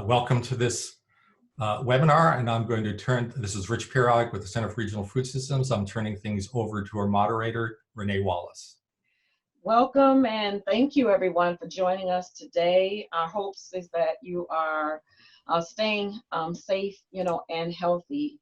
Welcome to this webinar, and I'm going to this is Rich Pirog with the Center for Regional Food Systems. I'm turning things over to our moderator, Renee Wallace. Welcome and thank you everyone for joining us today. Our hopes is that you are staying safe, and healthy.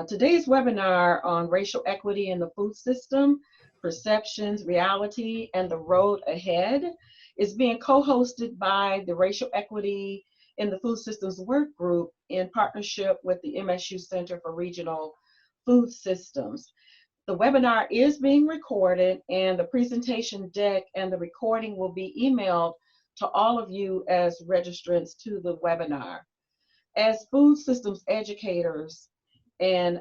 Today's webinar on racial equity in the food system, perceptions, reality, and the road ahead is being co-hosted by the Racial Equity in the Food Systems Work Group in partnership with the MSU Center for Regional Food Systems. The webinar is being recorded, and the presentation deck and the recording will be emailed to all of you as registrants to the webinar. As food systems educators and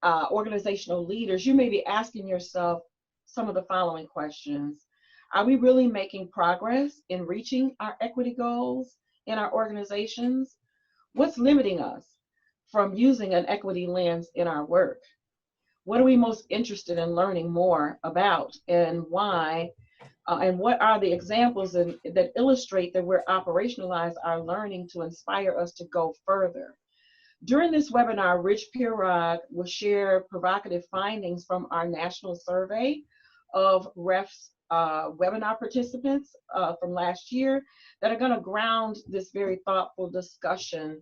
organizational leaders, you may be asking yourself some of the following questions. Are we really making progress in reaching our equity goals in our organizations? What's limiting us from using an equity lens in our work? What are we most interested in learning more about, and why? And what are the examples that illustrate that we're operationalize our learning to inspire us to go further? During this webinar, Rich Pirog will share provocative findings from our national survey of REF's webinar participants from last year that are going to ground this very thoughtful discussion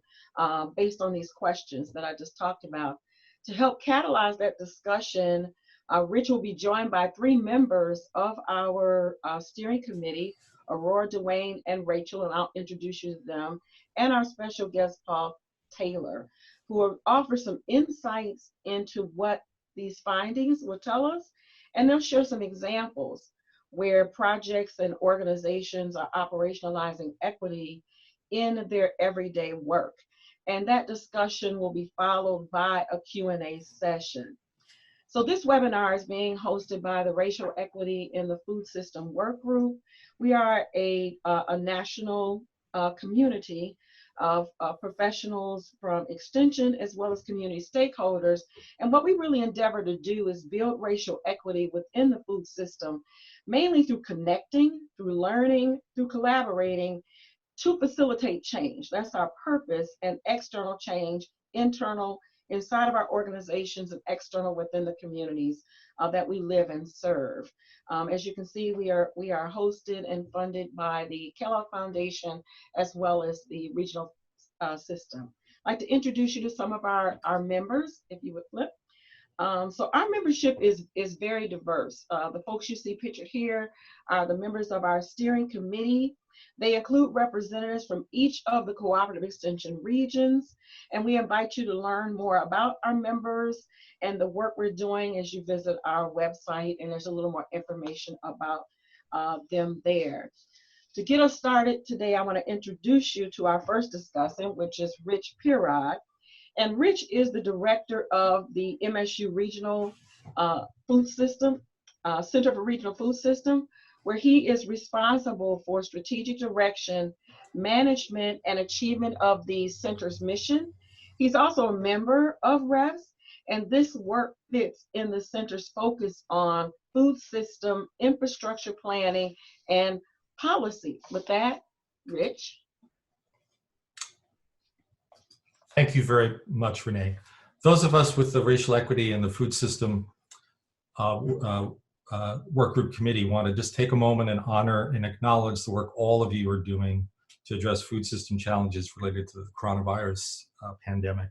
based on these questions that I just talked about. To help catalyze that discussion, Rich will be joined by three members of our steering committee, Aurora, Dwayne, and Rachel, and I'll introduce you to them, and our special guest, Paul Taylor, who will offer some insights into what these findings will tell us, and they'll share some examples where projects and organizations are operationalizing equity in their everyday work. And that discussion will be followed by a Q&A session. So this webinar is being hosted by the Racial Equity in the Food System Work Group. We are a national community of professionals from Extension as well as community stakeholders. And what we really endeavor to do is build racial equity within the food system, mainly through connecting, through learning, through collaborating, to facilitate change. That's our purpose, and external change, internal inside of our organizations and external within the communities that we live and serve. As you can see, we are hosted and funded by the Kellogg Foundation as well as the regional system. I'd like to introduce you to some of our members, if you would flip. So our membership is very diverse. The folks you see pictured here are the members of our steering committee. They include representatives from each of the cooperative extension regions, and we invite you to learn more about our members and the work we're doing as you visit our website, and there's a little more information about them there. To get us started today, I want to introduce you to our first discussant, which is Rich Pirog. And Rich is the director of the MSU Regional Food System, Center for Regional Food System, where he is responsible for strategic direction, management, and achievement of the center's mission. He's also a member of REFS, and this work fits in the center's focus on food system, infrastructure planning, and policy. With that, Rich. Thank you very much, Renee. Those of us with the Racial Equity and the Food System Work Group Committee want to just take a moment and honor and acknowledge the work all of you are doing to address food system challenges related to the coronavirus pandemic.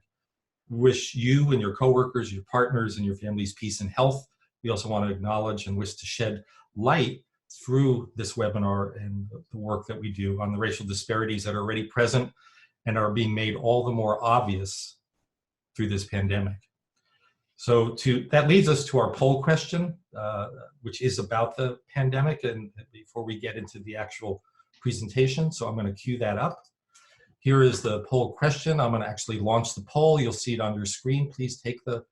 Wish you and your coworkers, your partners, and your families peace and health. We also want to acknowledge and wish to shed light through this webinar and the work that we do on the racial disparities that are already present and are being made all the more obvious through this pandemic. So that leads us to our poll question, which is about the pandemic, and before we get into the actual presentation, so I'm going to cue that up. Here is the poll question. I'm going to actually launch the poll. You'll see it on your screen. Please take the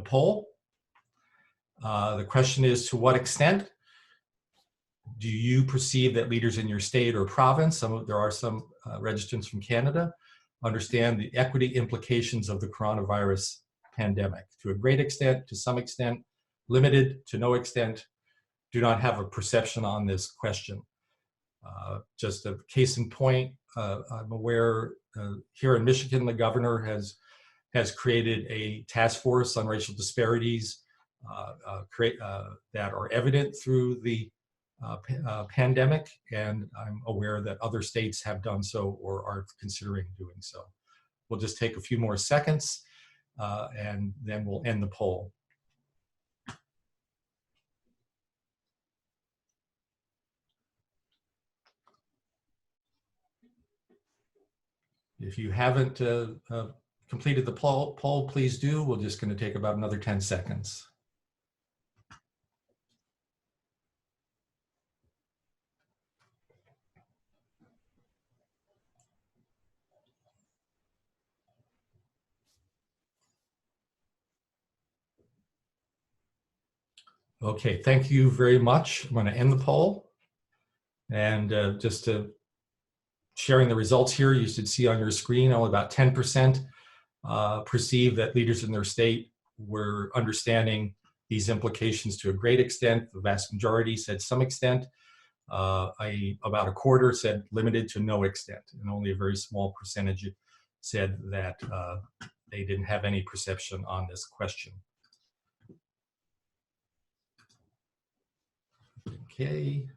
poll. The question is, to what extent do you perceive that leaders in your state or province, there are some registrants from Canada, understand the equity implications of the coronavirus pandemic? To a great extent, to some extent, limited, to no extent, do not have a perception on this question. Just a case in point, I'm aware here in Michigan, the governor has created a task force on racial disparities that are evident through the pandemic, and I'm aware that other states have done so or are considering doing so. We'll just take a few more seconds and then we'll end the poll. If you haven't completed the poll, please do. We're just going to take about another 10 seconds. Okay, thank you very much. I'm going to end the poll. And just to sharing the results here, you should see on your screen only about 10% perceive that leaders in their state were understanding these implications to a great extent. The vast majority said some extent. About a quarter said limited to no extent, and only a very small percentage said that they didn't have any perception on this question. Okay,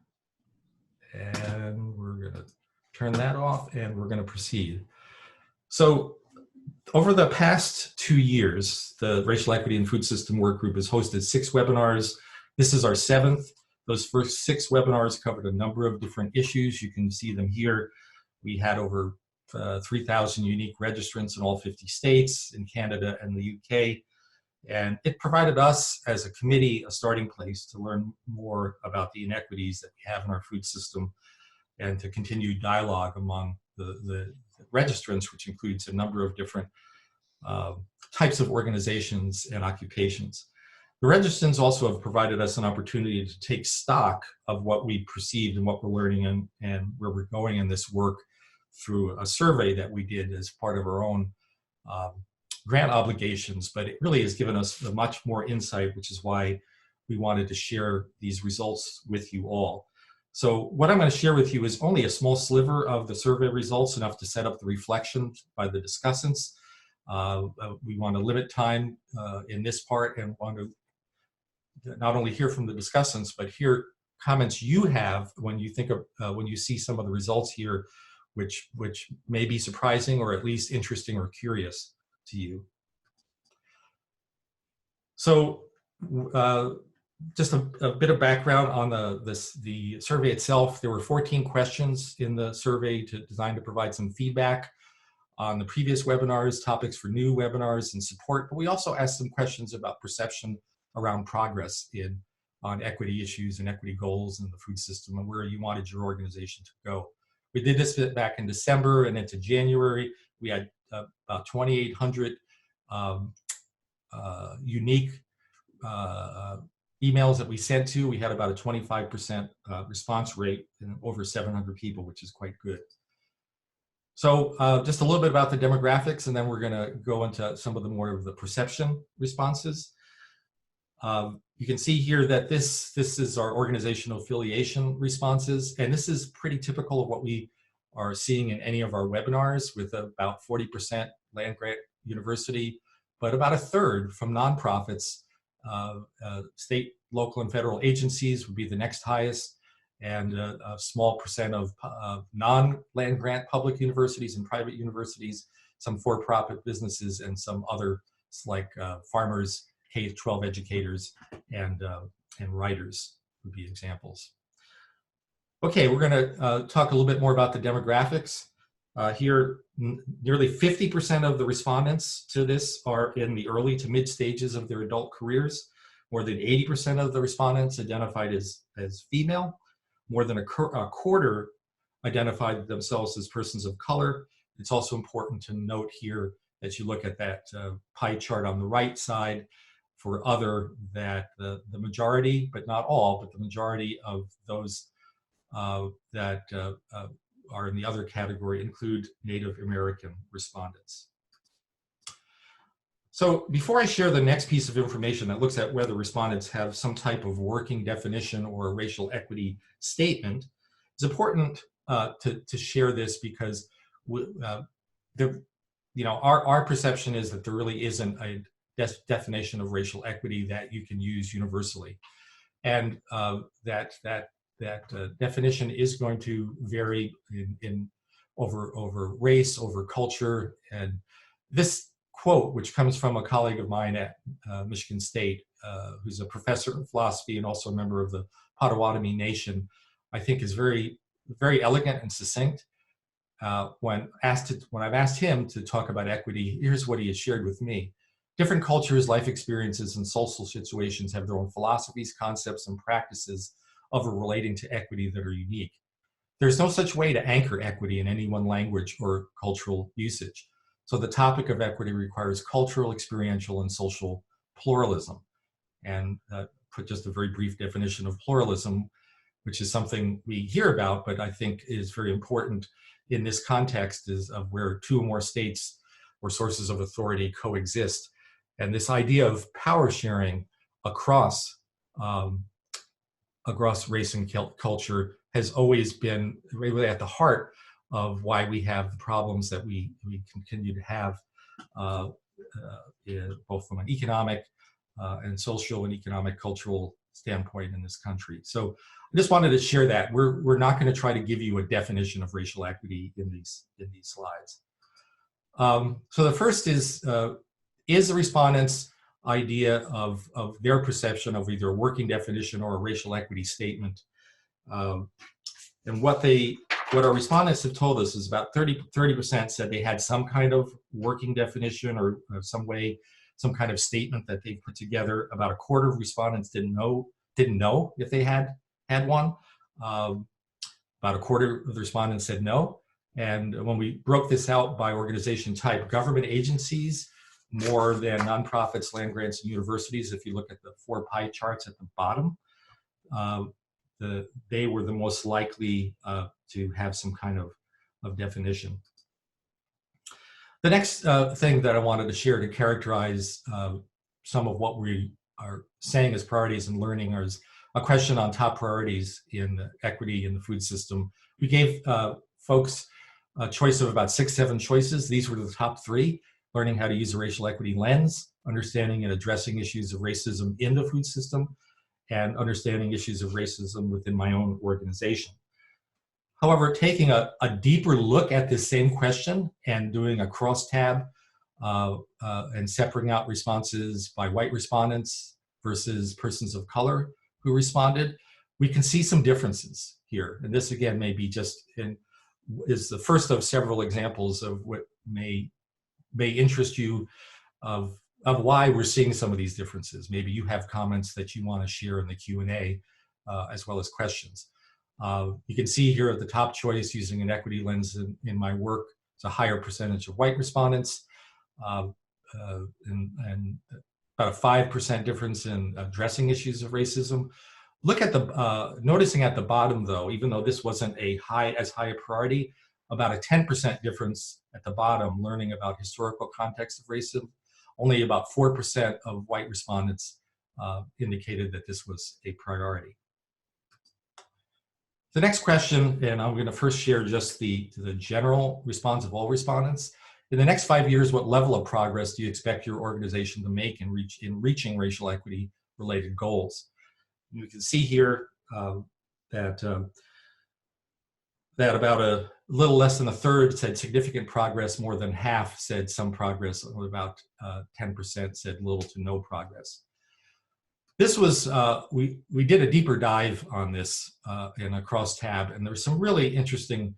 and we're going to turn that off and we're going to proceed. So over the past 2 years, the Racial Equity and Food System Work Group has hosted 6 webinars. This is our 7th. Those first 6 webinars covered a number of different issues. You can see them here. We had over 3,000 unique registrants in all 50 states, in Canada and the UK. And it provided us as a committee a starting place to learn more about the inequities that we have in our food system and to continue dialogue among the registrants, which includes a number of different types of organizations and occupations. The registrants also have provided us an opportunity to take stock of what we perceived and what we're learning and where we're going in this work through a survey that we did as part of our own grant obligations, but it really has given us much more insight, which is why we wanted to share these results with you all. So what I'm going to share with you is only a small sliver of the survey results, enough to set up the reflection by the discussants. We want to limit time in this part and want to not only hear from the discussants, but hear comments you have when you think of when you see some of the results here, which may be surprising or at least interesting or curious to you. So just a bit of background on the survey itself. There were 14 questions in the survey designed to provide some feedback on the previous webinars, topics for new webinars, and support. But we also asked some questions about perception around progress on equity issues and equity goals in the food system and where you wanted your organization to go. We did this back in December and into January. We had about 2,800 unique emails that we sent to. We had about a 25% response rate in over 700 people, which is quite good. So just a little bit about the demographics, and then we're going to go into some of the more of the perception responses. You can see here that this is our organizational affiliation responses, and this is pretty typical of what we are seeing in any of our webinars, with about 40% land-grant university, but about a third from nonprofits. State, local, and federal agencies would be the next highest, and a small percent of non-land grant public universities and private universities, some for-profit businesses, and some other like farmers, K-12 educators, and writers would be examples. Okay, we're going to talk a little bit more about the demographics. Here, nearly 50% of the respondents to this are in the early to mid stages of their adult careers. More than 80% of the respondents identified as female. More than a quarter identified themselves as persons of color. It's also important to note here, as you look at that pie chart on the right side, for other, that the majority, but not all, but the majority of those that are in the other category include Native American respondents. So before I share the next piece of information that looks at whether respondents have some type of working definition or a racial equity statement, It's important to share this because there, our perception is that there really isn't a definition of racial equity that you can use universally, and that definition is going to vary in over race, over culture. And this quote, which comes from a colleague of mine at Michigan State, who's a professor of philosophy and also a member of the Potawatomi Nation, I think is very, very elegant and succinct. When I've asked him to talk about equity, here's what he has shared with me. Different cultures, life experiences, and social situations have their own philosophies, concepts, and practices of relating to equity that are unique. There's no such way to anchor equity in any one language or cultural usage. So the topic of equity requires cultural, experiential, and social pluralism. And put just a very brief definition of pluralism, which is something we hear about, but I think is very important in this context, is of where two or more states or sources of authority coexist. And this idea of power sharing across race and culture has always been really at the heart of why we have the problems that we continue to have, both from an economic and social and economic cultural standpoint in this country. So I just wanted to share that. We're not going to try to give you a definition of racial equity in these slides. So the first is the respondents' idea of their perception of either a working definition or a racial equity statement. And what our respondents have told us is about 30% said they had some kind of working definition or some kind of statement that they put together. About a quarter of respondents didn't know if they had one. About a quarter of the respondents said no. And when we broke this out by organization type, government agencies more than nonprofits, land grants, and universities, if you look at the 4 pie charts at the bottom, they were the most likely to have some kind of definition. The next thing that I wanted to share to characterize some of what we are saying as priorities in learning is a question on top priorities in equity in the food system. We gave folks a choice of about 6-7 choices. These were the top 3: learning how to use a racial equity lens, understanding and addressing issues of racism in the food system, and understanding issues of racism within my own organization. However, taking a deeper look at this same question and doing a crosstab and separating out responses by white respondents versus persons of color who responded, we can see some differences here. And this again may be is the first of several examples of what may interest you of why we're seeing some of these differences. Maybe you have comments that you want to share in the Q&A as well as questions. You can see here at the top choice, using an equity lens in my work, it's a higher percentage of white respondents, and about a 5% difference in addressing issues of racism. Look at noticing at the bottom though, even though this wasn't as high a priority, about a 10% difference at the bottom, learning about historical context of racism. Only about 4% of white respondents indicated that this was a priority. The next question, and I'm going to first share just the general response of all respondents. In the next 5 years, what level of progress do you expect your organization to make in reaching racial equity related goals? And you can see here that about a little less than a third said significant progress, more than half said some progress, and about 10% said little to no progress. This was, we did a deeper dive on this in a crosstab, and there's some really interesting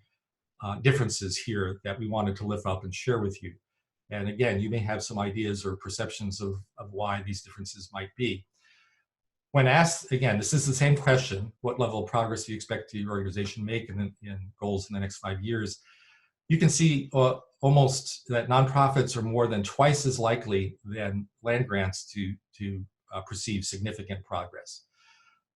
differences here that we wanted to lift up and share with you. And again, you may have some ideas or perceptions of why these differences might be. When asked, again, this is the same question: what level of progress do you expect your organization to make in goals in the next 5 years? You can see almost that nonprofits are more than twice as likely than land grants to perceive significant progress.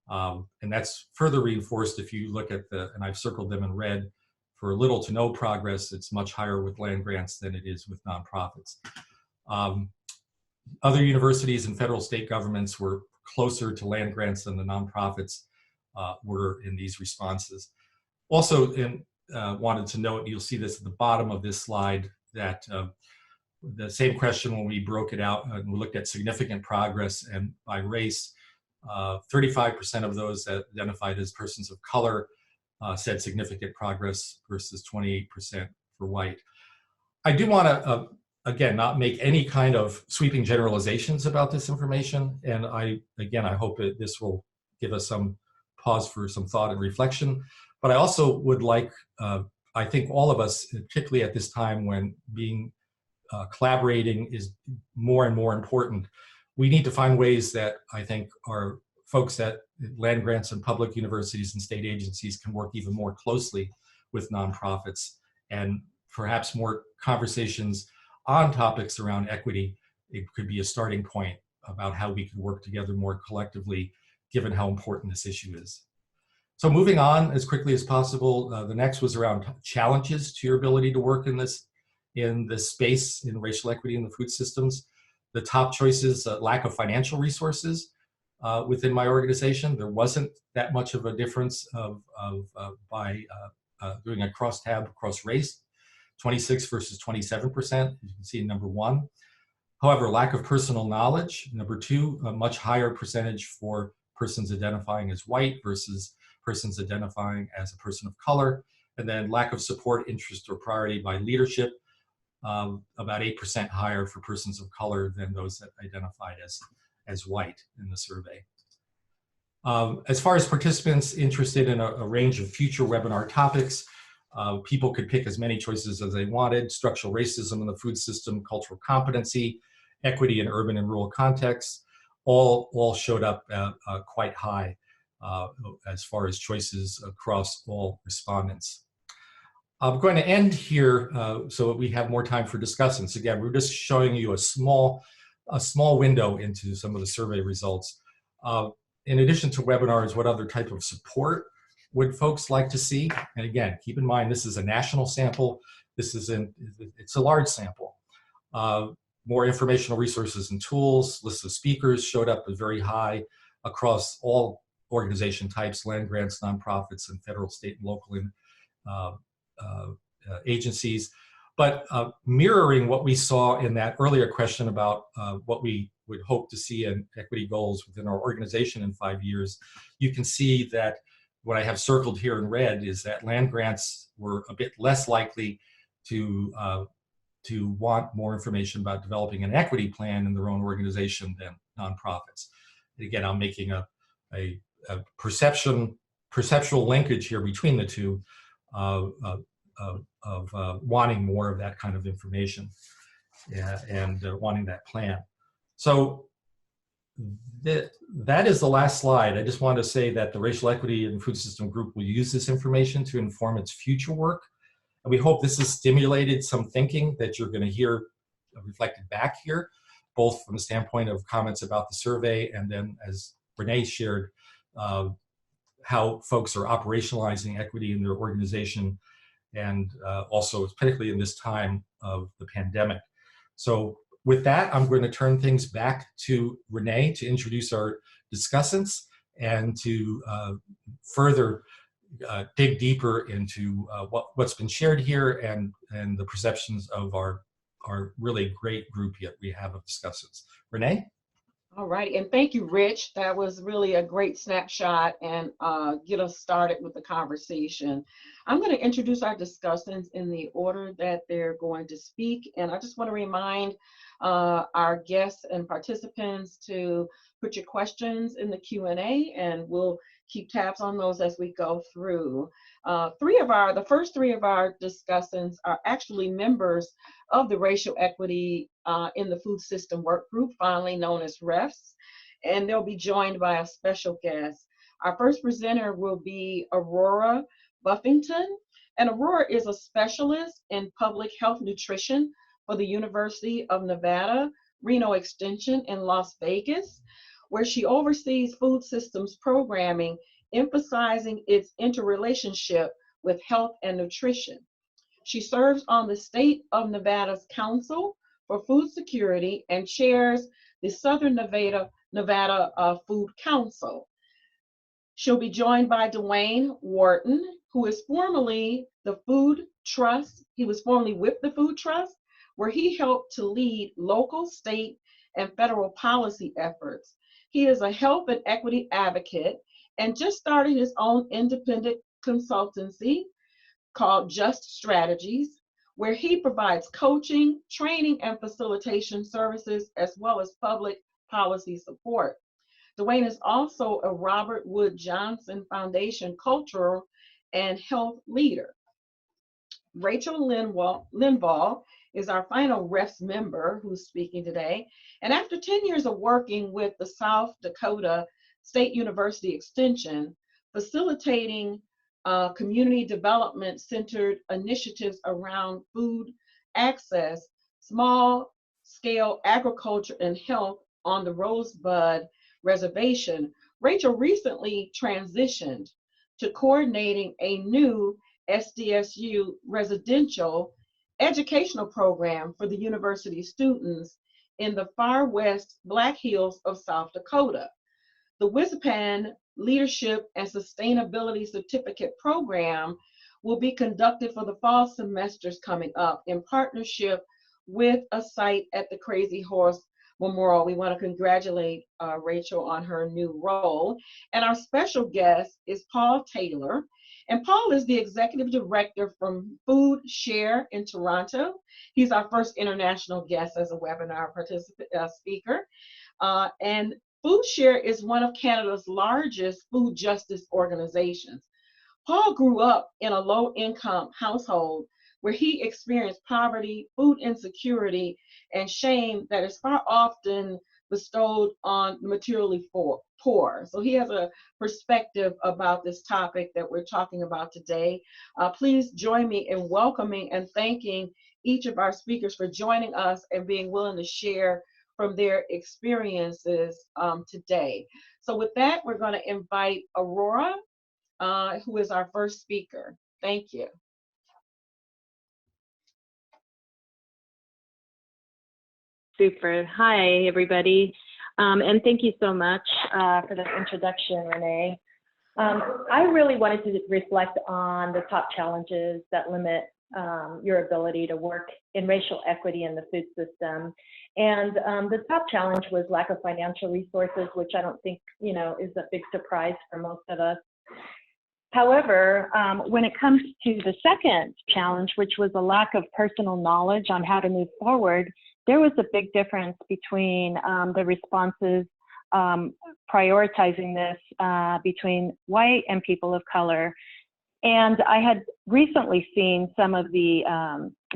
And that's further reinforced if you look at and I've circled them in red, for little to no progress, it's much higher with land grants than it is with nonprofits. Other universities and federal state governments were closer to land grants than the nonprofits were in these responses. Also, wanted to note, you'll see this at the bottom of this slide, that the same question when we broke it out and we looked at significant progress and by race, 35% of those that identified as persons of color said significant progress versus 28% for white. I do want to, again, not make any kind of sweeping generalizations about this information. And I hope this will give us some pause for some thought and reflection. But I also would like, I think all of us, particularly at this time when collaborating is more and more important, we need to find ways that I think our folks at land grants and public universities and state agencies can work even more closely with nonprofits, and perhaps more conversations on topics around equity. It could be a starting point about how we can work together more collectively, given how important this issue is. So moving on as quickly as possible, the next was around challenges to your ability to work in this space in racial equity in the food systems. The top choices: lack of financial resources within my organization. There wasn't that much of a difference by doing a cross-tab across race, 26 versus 27%, you can see in number 1. However, lack of personal knowledge, number 2, a much higher percentage for persons identifying as white versus persons identifying as a person of color. And then lack of support, interest, or priority by leadership, about 8% higher for persons of color than those that identified as white in the survey. As far as participants interested in a range of future webinar topics, people could pick as many choices as they wanted: structural racism in the food system, cultural competency, equity in urban and rural contexts. All showed up quite high as far as choices across all respondents. I'm going to end here so that we have more time for discussions. Again, we're just showing you a small window into some of the survey results. In addition to webinars, what other type of support would folks like to see? And again, keep in mind, this is a national sample. It's a large sample. More informational resources and tools, lists of speakers showed up as very high across all organization types: land grants, nonprofits, and federal, state, and local agencies. But mirroring what we saw in that earlier question about what we would hope to see in equity goals within our organization in 5 years, you can see that what I have circled here in red is that land grants were a bit less likely to want more information about developing an equity plan in their own organization than nonprofits. Again, I'm making a perceptual linkage here between the two of wanting more of that kind of information and wanting that plan. So that is the last slide. I just want to say that the Racial Equity and Food System Group will use this information to inform its future work. And we hope this has stimulated some thinking that you're going to hear reflected back here, both from the standpoint of comments about the survey, and then, as Renee shared, how folks are operationalizing equity in their organization, and also particularly in this time of the pandemic. So with that, I'm going to turn things back to Renee to introduce our discussants and to further dig deeper into what's been shared here and the perceptions of our really great group yet we have of discussants. Renee? All right, and thank you, Rich. That was really a great snapshot and get us started with the conversation. I'm going to introduce our discussants in the order that they're going to speak, and I just want to remind our guests and participants to put your questions in the Q&A, and we'll keep tabs on those as we go through. The first three of our discussants are actually members of the Racial Equity in the Food System Work Group, finally known as REFS, and they'll be joined by a special guest. Our first presenter will be Aurora Buffington, and Aurora is a specialist in public health nutrition for the University of Nevada, Reno Extension in Las Vegas, where she oversees food systems programming, emphasizing its interrelationship with health and nutrition. She serves on the State of Nevada's Council for Food Security and chairs the Southern Nevada Food Council. She'll be joined by Dwayne Wharton, who is formerly the Food Trust. He was formerly with the Food Trust, where he helped to lead local, state, and federal policy efforts. He is a health and equity advocate and just started his own independent consultancy called Just Strategies, where he provides coaching, training, and facilitation services, as well as public policy support. Dwayne is also a Robert Wood Johnson Foundation cultural and health leader. Rachel Linvall is our final REFS member who's speaking today. And after 10 years of working with the South Dakota State University Extension, facilitating community development centered initiatives around food access, small scale agriculture and health on the Rosebud Reservation, Rachel recently transitioned to coordinating a new SDSU residential educational program for the university students in the far west Black Hills of South Dakota. The WISPAN Leadership and Sustainability Certificate Program will be conducted for the fall semesters coming up in partnership with a site at the Crazy Horse Memorial. We want to congratulate Rachel on her new role. And our special guest is Paul Taylor. And Paul is the executive director from Food Share in Toronto. He's our first international guest as a webinar participant speaker. And Food Share is one of Canada's largest food justice organizations. Paul grew up in a low-income household where he experienced poverty, food insecurity, and shame that is far often bestowed on the materially poor. So he has a perspective about this topic that we're talking about today. Please join me in welcoming and thanking each of our speakers for joining us and being willing to share from their experiences today. So with that, we're going to invite Aurora, who is our first speaker. Thank you. Super. Hi, everybody. And thank you so much for the introduction, Renee. I really wanted to reflect on the top challenges that limit your ability to work in racial equity in the food system. And the top challenge was lack of financial resources, which I don't think, is a big surprise for most of us. However, when it comes to the second challenge, which was a lack of personal knowledge on how to move forward, there was a big difference between the responses prioritizing this between white and people of color. And I had recently seen some of the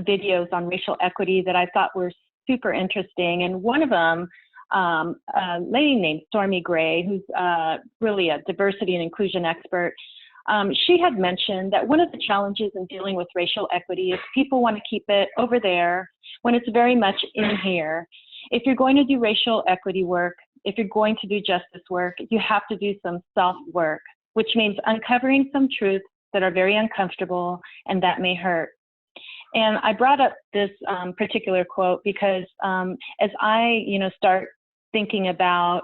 videos on racial equity that I thought were super interesting. And one of them, a lady named Stormy Gray, who's really a diversity and inclusion expert, she had mentioned that one of the challenges in dealing with racial equity is people want to keep it over there when it's very much in here. If you're going to do racial equity work, if you're going to do justice work, you have to do some self-work, which means uncovering some truths that are very uncomfortable and that may hurt. And I brought up this particular quote because as I, start thinking about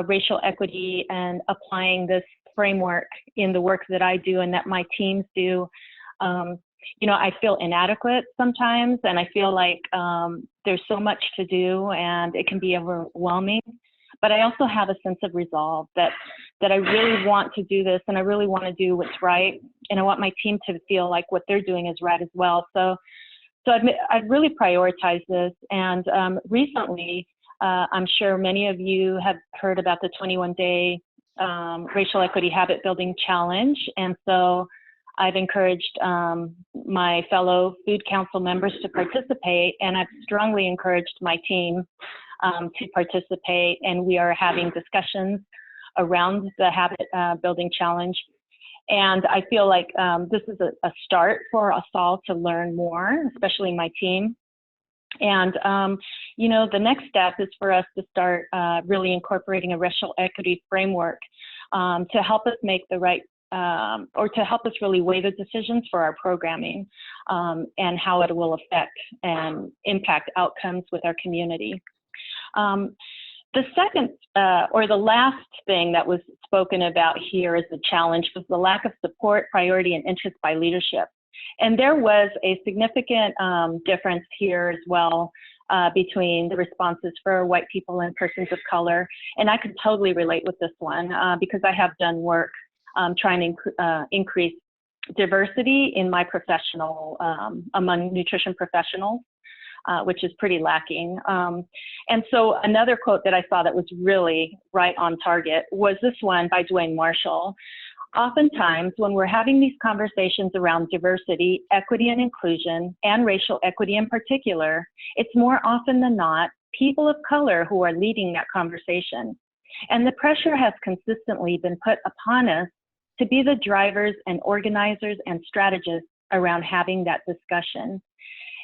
racial equity and applying this framework in the work that I do and that my teams do, I feel inadequate sometimes, and I feel like there's so much to do and it can be overwhelming. But I also have a sense of resolve that I really want to do this and I really want to do what's right, and I want my team to feel like what they're doing is right as well. So I've really prioritized this, and recently, I'm sure many of you have heard about the 21-day Racial Equity Habit Building Challenge, and so I've encouraged my fellow Food Council members to participate, and I've strongly encouraged my team to participate, and we are having discussions around the Habit Building Challenge. And I feel like this is a start for us all to learn more, especially my team. And, the next step is for us to start really incorporating a racial equity framework to help us make the right, or to help us really weigh the decisions for our programming and how it will affect and impact outcomes with our community. The second, or the last thing that was spoken about here as the challenge was the lack of support, priority, and interest by leadership. And there was a significant difference here as well between the responses for white people and persons of color. And I could totally relate with this one because I have done work trying to increase diversity in my professional, among nutrition professionals, which is pretty lacking. And so another quote that I saw that was really right on target was this one by Dwayne Marshall. Oftentimes, when we're having these conversations around diversity, equity and inclusion, and racial equity in particular, it's more often than not people of color who are leading that conversation. And the pressure has consistently been put upon us to be the drivers and organizers and strategists around having that discussion.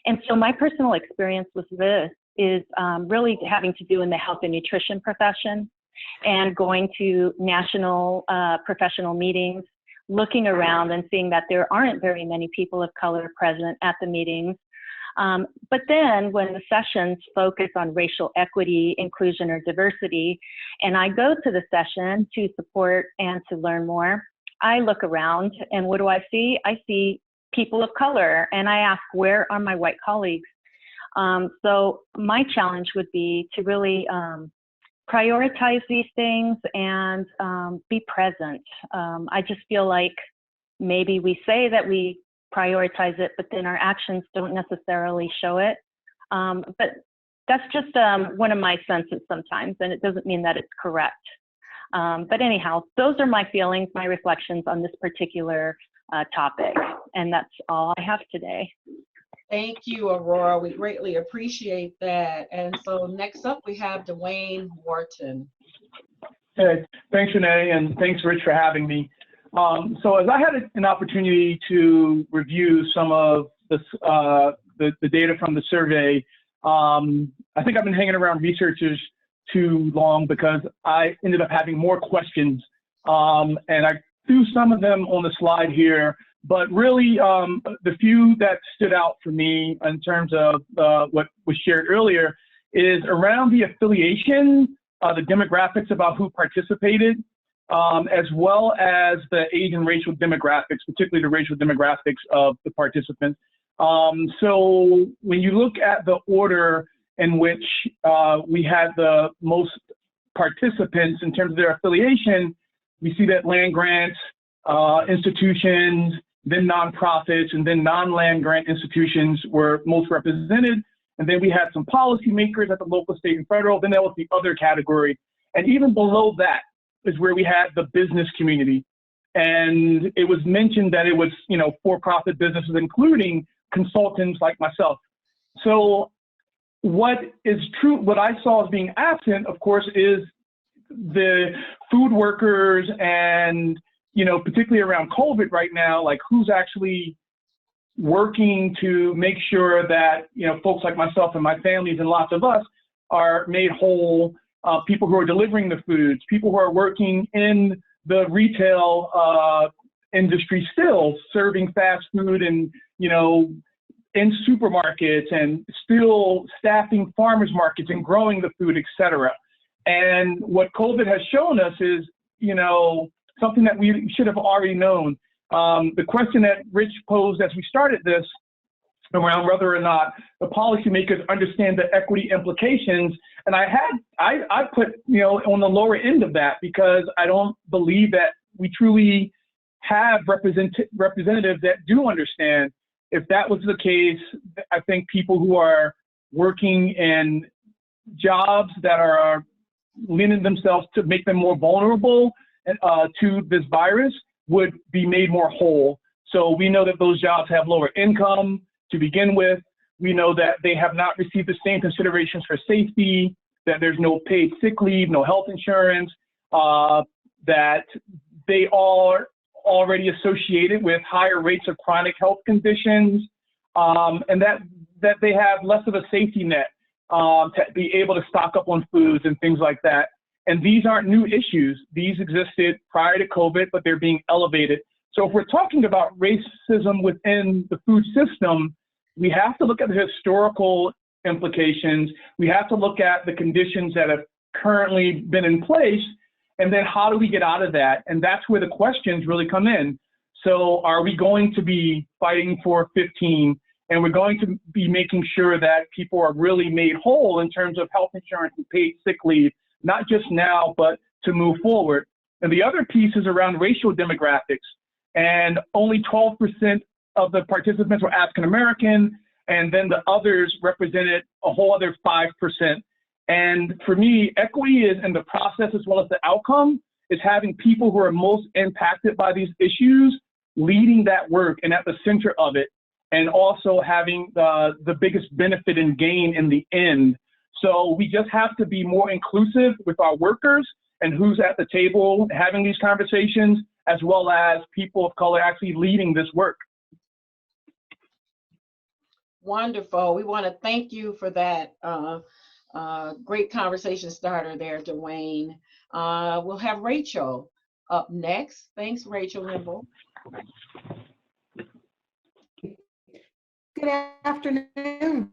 And so my personal experience with this is really having to do in the health and nutrition profession and going to national professional meetings, looking around and seeing that there aren't very many people of color present at the meetings. But then when the sessions focus on racial equity, inclusion, or diversity, and I go to the session to support and to learn more, I look around and what do I see? I see people of color, and I ask, where are my white colleagues? So my challenge would be to really prioritize these things and be present. I just feel like maybe we say that we prioritize it, but then our actions don't necessarily show it. But that's just one of my senses sometimes, and it doesn't mean that it's correct. But anyhow, those are my feelings, my reflections on this particular topic, and that's all I have today. Thank you, Aurora. We greatly appreciate that. And so next up, we have Dwayne Wharton. Hey, thanks, Renee, and thanks, Rich, for having me. So as I had an opportunity to review some of this, the data from the survey, I think I've been hanging around researchers too long because I ended up having more questions, and I threw some of them on the slide here. But really, the few that stood out for me in terms of what was shared earlier is around the affiliation, the demographics about who participated, as well as the age and racial demographics, particularly the racial demographics of the participants. So when you look at the order in which we had the most participants in terms of their affiliation, we see that land grants, institutions, then nonprofits, and then non-land grant institutions were most represented. And then we had some policymakers at the local, state, and federal. Then that was the other category. And even below that is where we had the business community. And it was mentioned that it was, for-profit businesses, including consultants like myself. So what is true, what I saw as being absent, of course, is the food workers and particularly around COVID right now, like who's actually working to make sure that, folks like myself and my families and lots of us are made whole, people who are delivering the foods, people who are working in the retail industry still, serving fast food and, in supermarkets and still staffing farmers markets and growing the food, et cetera. And what COVID has shown us is, something that we should have already known. The question that Rich posed as we started this around whether or not the policymakers understand the equity implications, and I put on the lower end of that because I don't believe that we truly have representatives that do understand. If that was the case, I think people who are working in jobs that are lending themselves to make them more vulnerable to this virus would be made more whole. So we know that those jobs have lower income to begin with. We know that they have not received the same considerations for safety, that there's no paid sick leave, no health insurance, that they are already associated with higher rates of chronic health conditions, and that they have less of a safety net to be able to stock up on foods and things like that. And these aren't new issues. These existed prior to COVID, but they're being elevated. So if we're talking about racism within the food system, we have to look at the historical implications. We have to look at the conditions that have currently been in place? And then how do we get out of that? And that's where the questions really come in. So are we going to be fighting for 15? And we're going to be making sure that people are really made whole in terms of health insurance and paid sick leave, not just now, but to move forward. And the other piece is around racial demographics. And only 12% of the participants were African American, and then the others represented a whole other 5%. And for me, equity is in the process as well as the outcome is having people who are most impacted by these issues leading that work and at the center of it, and also having the biggest benefit and gain in the end. So we just have to be more inclusive with our workers and who's at the table having these conversations, as well as people of color actually leading this work. Wonderful. We want to thank you for that great conversation starter there, Dwayne. We'll have Rachel up next. Thanks, Rachel Limble. Good afternoon.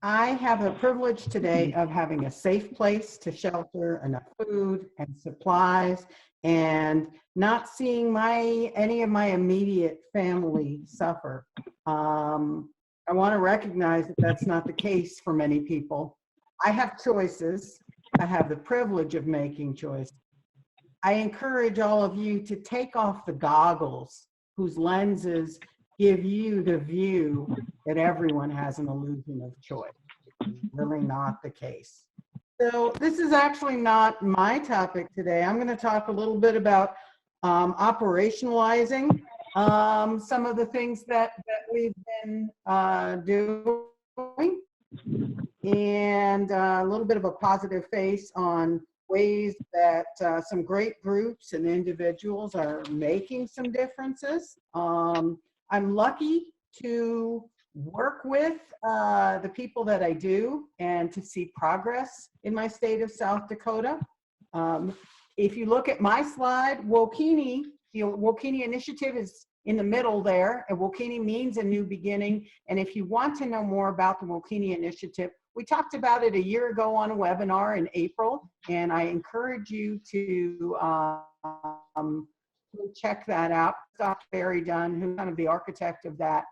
I have the privilege today of having a safe place to shelter, enough food and supplies, and not seeing any of my immediate family suffer. I want to recognize that that's not the case for many people. I have choices. I have the privilege of making choices. I encourage all of you to take off the goggles whose lenses give you the view that everyone has an illusion of choice. It's really not the case. So this is actually not my topic today. I'm going to talk a little bit about operationalizing some of the things that we've been doing, and a little bit of a positive face on ways that some great groups and individuals are making some differences. I'm lucky to work with the people that I do and to see progress in my state of South Dakota. If you look at my slide, Wokini, the Wokini Initiative is in the middle there, and Wokini means a new beginning. And if you want to know more about the Wokini Initiative, we talked about it a year ago on a webinar in April, and I encourage you to check that out. Dr. Barry Dunn, who's kind of the architect of that,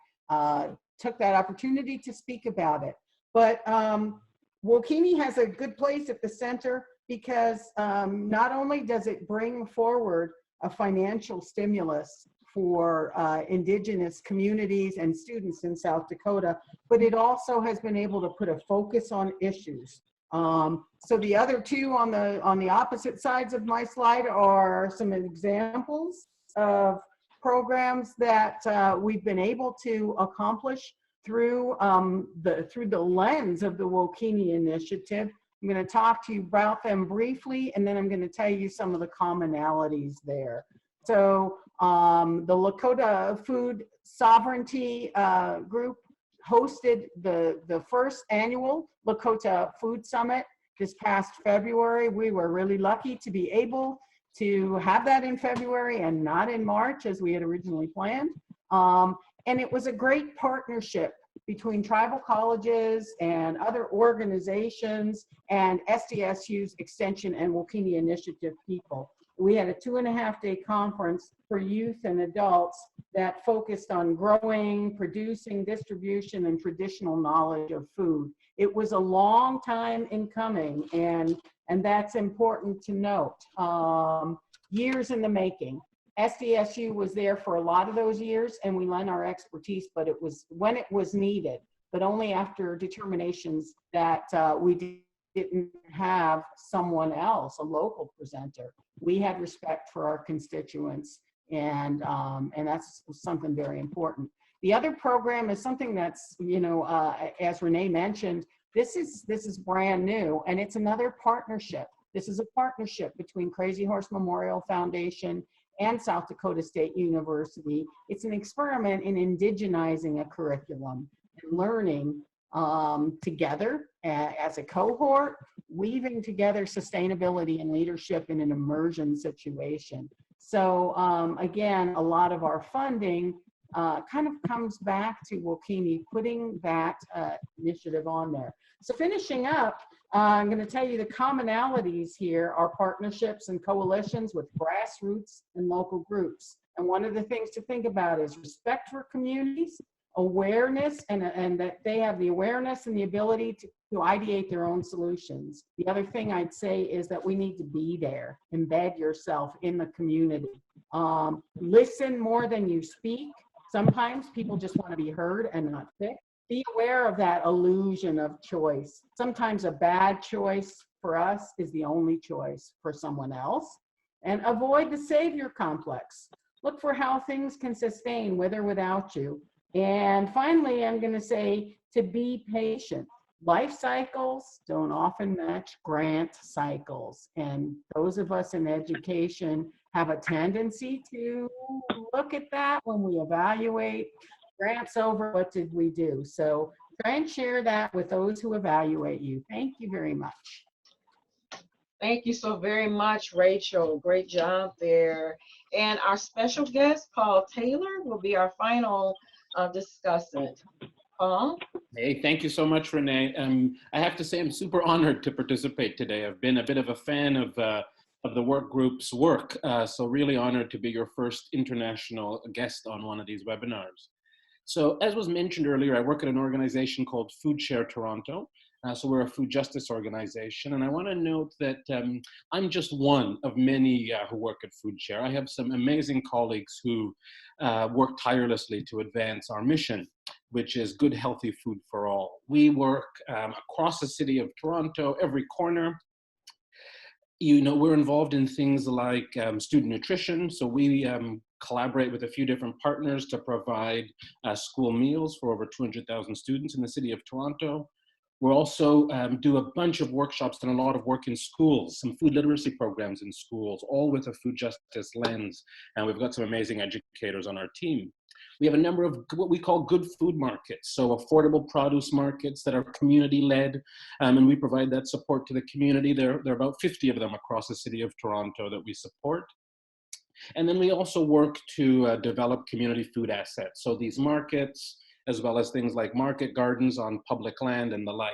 took that opportunity to speak about it. But Wokini has a good place at the center because not only does it bring forward a financial stimulus for indigenous communities and students in South Dakota, but it also has been able to put a focus on issues. So the other two on the opposite sides of my slide are some examples of programs that we've been able to accomplish through the lens of the Wokini Initiative. I'm going to talk to you about them briefly, and then I'm going to tell you some of the commonalities there. So the Lakota Food Sovereignty Group hosted the first annual Lakota Food Summit this past February. We were really lucky to be able to have that in February and not in March as we had originally planned. And it was a great partnership between tribal colleges and other organizations and SDSU's Extension and Wokini Initiative people. We had a 2.5-day conference for youth and adults that focused on growing, producing, distribution, and traditional knowledge of food. It was a long time in coming, and that's important to note. Years in the making. SDSU was there for a lot of those years, and we lent our expertise, but it was when it was needed, but only after determinations that we didn't have someone else, a local presenter. We had respect for our constituents, and that's something very important. The other program is something that's, as Renee mentioned, this is brand new, and it's another partnership. This is a partnership between Crazy Horse Memorial Foundation and South Dakota State University. It's an experiment in indigenizing a curriculum and learning together as a cohort, weaving together sustainability and leadership in an immersion situation. So again, a lot of our funding kind of comes back to Wilkini putting that initiative on there. So finishing up, I'm going to tell you the commonalities here are partnerships and coalitions with grassroots and local groups. And one of the things to think about is respect for communities, awareness, and that they have the awareness and the ability to ideate their own solutions. The other thing I'd say is that we need to be there, embed yourself in the community. Listen more than you speak. Sometimes people just want to be heard and not fixed. Be aware of that illusion of choice. Sometimes a bad choice for us is the only choice for someone else. And avoid the savior complex. Look for how things can sustain with or without you. And finally, I'm going to say to be patient. Life cycles don't often match grant cycles. And those of us in education have a tendency to look at that when we evaluate. Grants over, what did we do? So try and share that with those who evaluate you. Thank you very much. Thank you so very much, Rachel. Great job there. And our special guest, Paul Taylor, will be our final discussant. Paul? Hey, thank you so much, Renee. I have to say I'm super honored to participate today. I've been a bit of a fan of the work group's work, so really honored to be your first international guest on one of these webinars. So as was mentioned earlier, I work at an organization called Food Share Toronto. So we're a food justice organization. And I want to note that I'm just one of many who work at Food Share. I have some amazing colleagues who work tirelessly to advance our mission, which is good, healthy food for all. We work across the city of Toronto, every corner. You know, we're involved in things like student nutrition. So we collaborate with a few different partners to provide school meals for over 200,000 students in the city of Toronto. We also do a bunch of workshops and a lot of work in schools, some food literacy programs in schools, all with a food justice lens. And we've got some amazing educators on our team. We have a number of what we call good food markets, so affordable produce markets that are community-led, and we provide that support to the community. There are about 50 of them across the city of Toronto that we support. And then we also work to develop community food assets, so these markets, as well as things like market gardens on public land and the like.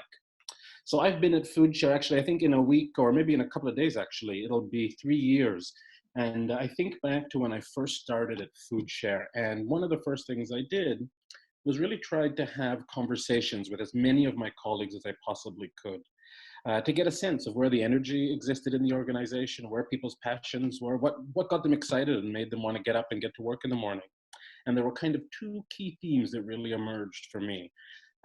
So I've been at Food Share, actually, I think in a week or maybe in a couple of days, actually, it'll be 3 years. And I think back to when I first started at Food Share, and one of the first things I did was really tried to have conversations with as many of my colleagues as I possibly could to get a sense of where the energy existed in the organization, where people's passions were, what got them excited and made them want to get up and get to work in the morning. And there were kind of two key themes that really emerged for me.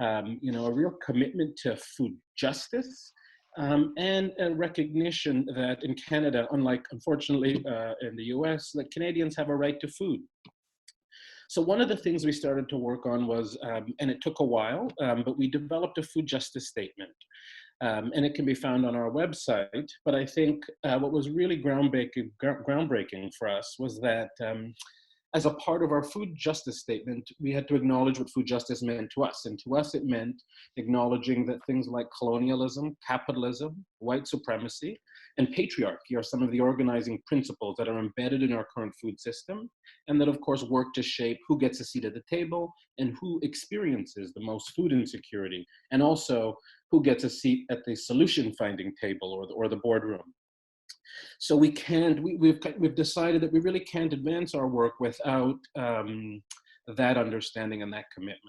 You know, a real commitment to food justice and a recognition that in Canada, unlike unfortunately in the US, that Canadians have a right to food. So one of the things we started to work on was, and it took a while, but we developed a food justice statement. And it can be found on our website. But I think what was really groundbreaking for us was that as a part of our food justice statement, we had to acknowledge what food justice meant to us. And to us, it meant acknowledging that things like colonialism, capitalism, white supremacy, and patriarchy are some of the organizing principles that are embedded in our current food system, and that, of course, work to shape who gets a seat at the table and who experiences the most food insecurity, and also who gets a seat at the solution-finding table or the boardroom. So we've decided that we really can't advance our work without that understanding and that commitment.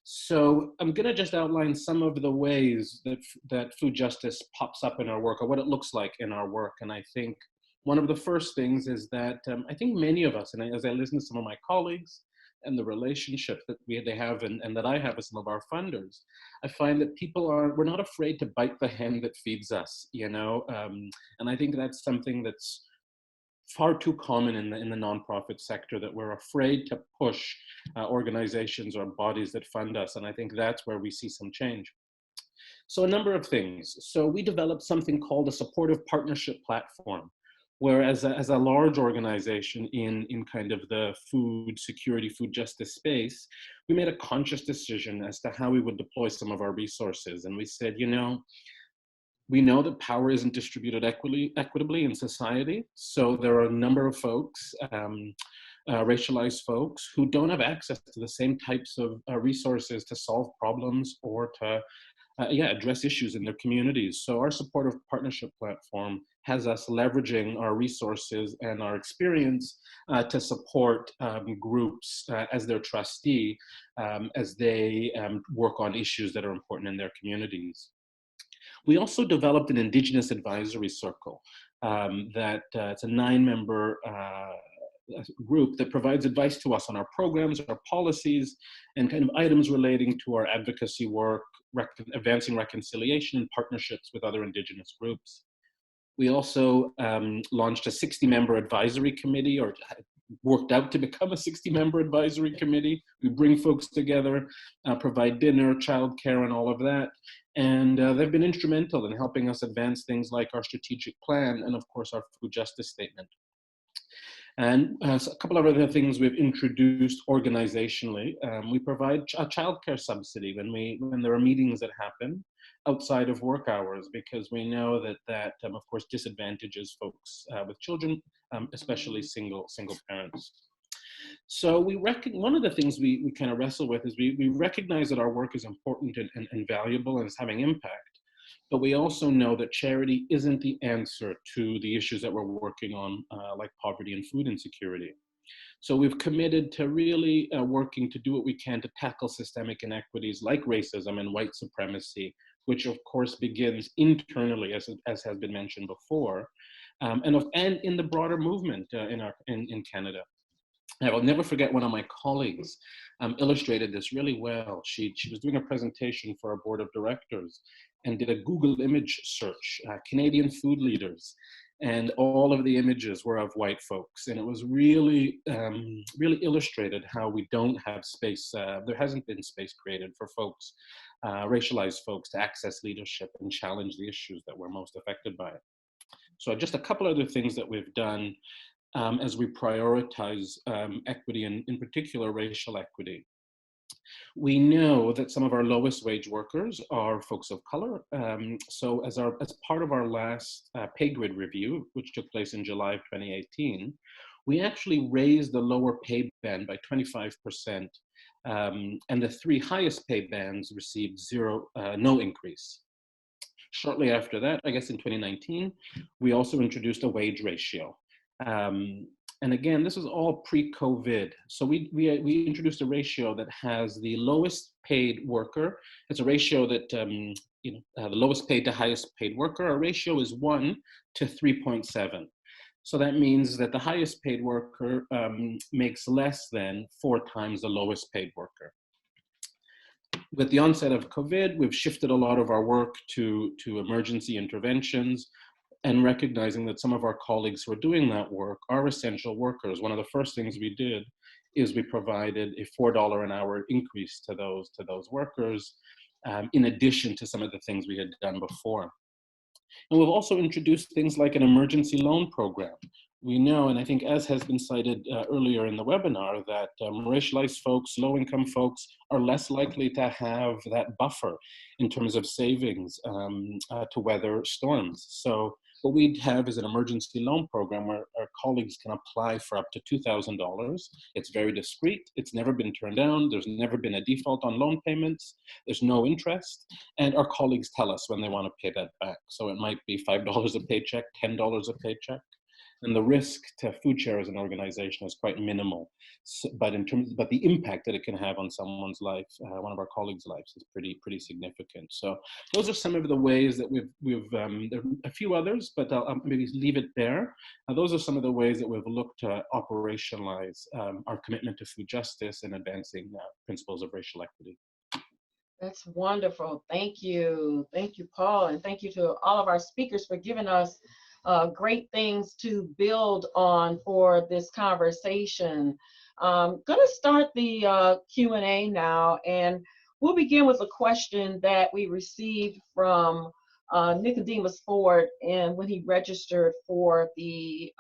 So I'm going to just outline some of the ways that food justice pops up in our work, or what it looks like in our work. And I think one of the first things is that I think many of us, and as I listen to some of my colleagues and the relationship that they have and that I have with some of our funders, I find that we're not afraid to bite the hand that feeds us, you know? And I think that's something that's far too common in the nonprofit sector, that we're afraid to push organizations or bodies that fund us. And I think that's where we see some change. So a number of things. So we developed something called a supportive partnership platform, where as a large organization in kind of the food security, food justice space, we made a conscious decision as to how we would deploy some of our resources. And we said, you know, we know that power isn't distributed equitably in society. So there are a number of folks racialized folks who don't have access to the same types of resources to solve problems or to address issues in their communities. So our supportive partnership platform has us leveraging our resources and our experience to support groups as their trustee as they work on issues that are important in their communities. We also developed an Indigenous Advisory Circle it's a 9-member group that provides advice to us on our programs, our policies, and kind of items relating to our advocacy work, advancing reconciliation and partnerships with other Indigenous groups. We also launched a 60-member advisory committee, or worked out to become a 60-member advisory committee. We bring folks together, provide dinner, childcare, and all of that. And they've been instrumental in helping us advance things like our strategic plan and, of course, our food justice statement. And so a couple of other things we've introduced organizationally. We provide a childcare subsidy when there are meetings that happen outside of work hours, because we know that of course disadvantages folks with children, especially single parents. So one of the things we kind of wrestle with is we recognize that our work is important and valuable and is having impact. But we also know that charity isn't the answer to the issues that we're working on, like poverty and food insecurity. So we've committed to really working to do what we can to tackle systemic inequities like racism and white supremacy, which of course begins internally, as has been mentioned before, and in the broader movement in Canada. I will never forget one of my colleagues illustrated this really well. She was doing a presentation for our board of directors and did a Google image search, Canadian food leaders, and all of the images were of white folks. And it was really, really illustrated how we don't have space, there hasn't been space created for folks, racialized folks, to access leadership and challenge the issues that were most affected by it. So just a couple other things that we've done as we prioritize equity, and in particular racial equity. We know that some of our lowest wage workers are folks of color. So as part of our last pay grid review, which took place in July of 2018, we actually raised the lower pay band by 25%, and the 3 highest pay bands received no increase. Shortly after that, I guess in 2019, we also introduced a wage ratio. And again, this is all pre-COVID. So we introduced a ratio that has the lowest paid worker. It's a ratio that, the lowest paid to highest paid worker, our ratio is 1 to 3.7. So that means that the highest paid worker makes less than 4 times the lowest paid worker. With the onset of COVID, we've shifted a lot of our work to emergency interventions, and recognizing that some of our colleagues who are doing that work are essential workers. One of the first things we did is we provided a $4 an hour increase to those workers, in addition to some of the things we had done before. And we've also introduced things like an emergency loan program. We know, and I think as has been cited earlier in the webinar, that racialized folks, low-income folks, are less likely to have that buffer in terms of savings to weather storms. So what we have is an emergency loan program where our colleagues can apply for up to $2,000. It's very discreet. It's never been turned down. There's never been a default on loan payments. There's no interest. And our colleagues tell us when they want to pay that back. So it might be $5 a paycheck, $10 a paycheck. And the risk to Food Share as an organization is quite minimal, but the impact that it can have on someone's life, one of our colleagues' lives, is pretty significant. So those are some of the ways that we've there are a few others, but I'll maybe leave it there. Those are some of the ways that we've looked to operationalize our commitment to food justice and advancing principles of racial equity. That's wonderful. Thank you, Paul, and thank you to all of our speakers for giving us great things to build on for this conversation. Going to start the Q&A now, and we'll begin with a question that we received from Nicodemus Ford, and when he registered for the